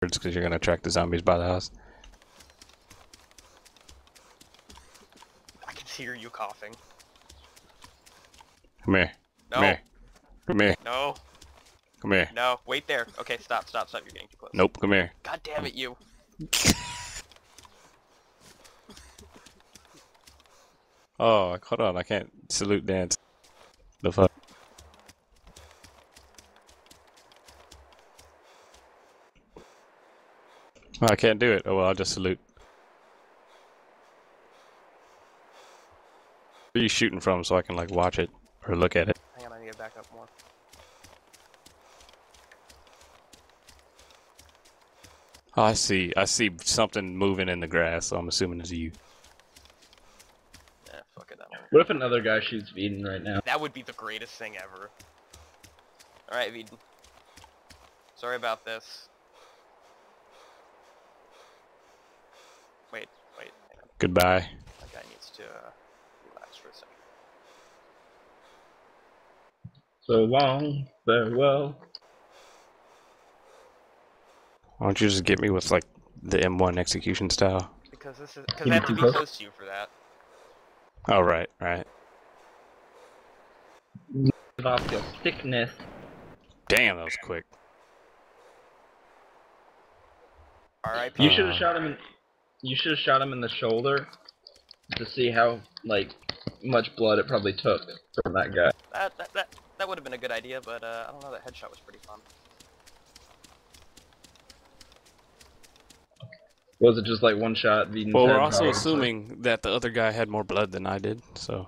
because you're gonna attract the zombies by the house. I can hear you coughing. Come here. No. Come here. Come here. No. Come here. No. Wait there. Okay, stop. You're getting too close. Nope. Come here. God damn it, you. Oh, hold on. I can't salute dance. The fuck? Oh, I can't do it. Oh well, I'll just salute. Where are you shooting from so I can like watch it or look at it? Hang on, I need to back up more. Oh, I see something moving in the grass, so I'm assuming it's you. Yeah, fuck it, that one. What if another guy shoots Viedon right now? That would be the greatest thing ever. Alright, Viedon. Sorry about this. Wait. Hang on. Goodbye. That guy needs to relax for a second. So long, farewell. Why don't you just get me with like the M1 execution style? Because I have to be close to you for that. Oh right. Give off your sickness. Damn, that was quick. Alright, You should have shot him. You should have shot him in the shoulder to see how much blood it probably took from that guy. That would have been a good idea, but I don't know. That headshot was pretty fun. Was it just like one shot? Well, we're also assuming that the other guy had more blood than I did, so